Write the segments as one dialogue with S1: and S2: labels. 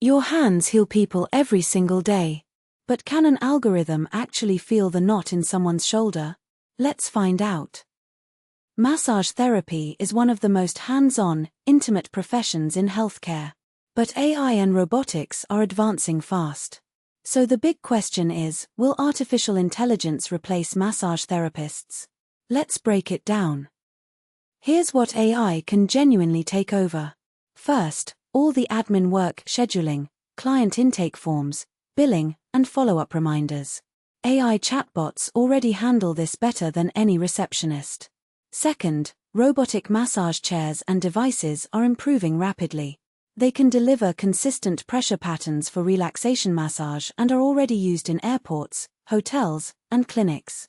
S1: Your hands heal people every single day. But can an algorithm actually feel the knot in someone's shoulder? Let's find out. Massage therapy is one of the most hands-on, intimate professions in healthcare. But AI and robotics are advancing fast. So the big question is, will artificial intelligence replace massage therapists? Let's break it down. Here's what AI can genuinely take over. First, all the admin work, scheduling, client intake forms, billing, and follow-up reminders. AI chatbots already handle this better than any receptionist. Second, robotic massage chairs and devices are improving rapidly. They can deliver consistent pressure patterns for relaxation massage and are already used in airports, hotels, and clinics.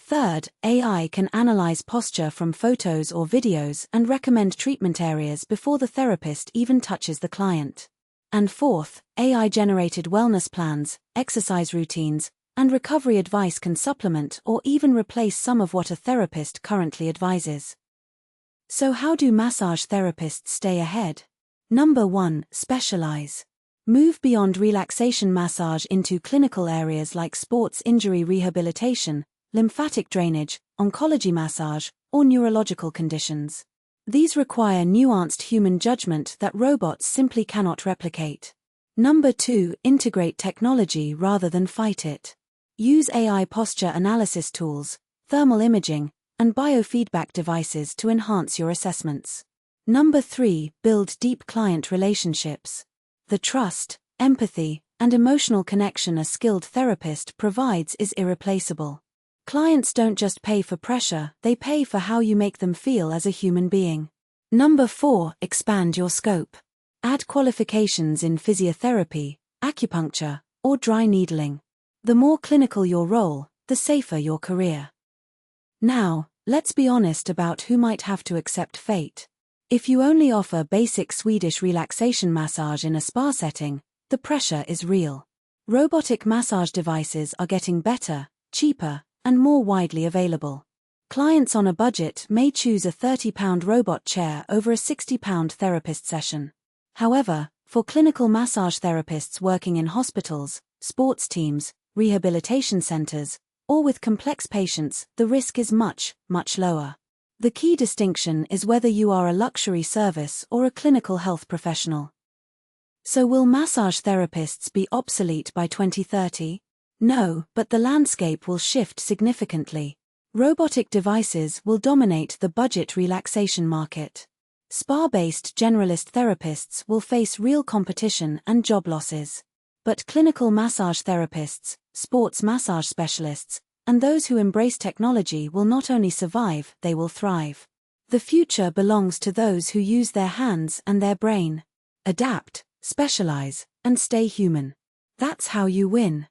S1: Third, AI can analyze posture from photos or videos and recommend treatment areas before the therapist even touches the client. And fourth, AI-generated wellness plans, exercise routines, and recovery advice can supplement or even replace some of what a therapist currently advises. So how do massage therapists stay ahead? Number 1. Specialize. Move beyond relaxation massage into clinical areas like sports injury rehabilitation, lymphatic drainage, oncology massage, or neurological conditions. These require nuanced human judgment that robots simply cannot replicate. Number 2. Integrate technology rather than fight it. Use AI posture analysis tools, thermal imaging, and biofeedback devices to enhance your assessments. Number 3. Build deep client relationships. The trust, empathy, and emotional connection a skilled therapist provides is irreplaceable. Clients don't just pay for pressure, they pay for how you make them feel as a human being. Number 4. Expand your scope. Add qualifications in physiotherapy, acupuncture, or dry needling. The more clinical your role, the safer your career. Now, let's be honest about who might have to accept fate. If you only offer basic Swedish relaxation massage in a spa setting, the pressure is real. Robotic massage devices are getting better, cheaper, and more widely available. Clients on a budget may choose a £30 robot chair over a £60 therapist session. However, for clinical massage therapists working in hospitals, sports teams, rehabilitation centers, or with complex patients, the risk is much, much lower. The key distinction is whether you are a luxury service or a clinical health professional. So will massage therapists be obsolete by 2030? No, but the landscape will shift significantly. Robotic devices will dominate the budget relaxation market. Spa-based generalist therapists will face real competition and job losses. But clinical massage therapists, sports massage specialists, and those who embrace technology will not only survive, they will thrive. The future belongs to those who use their hands and their brain. Adapt, specialize, and stay human. That's how you win.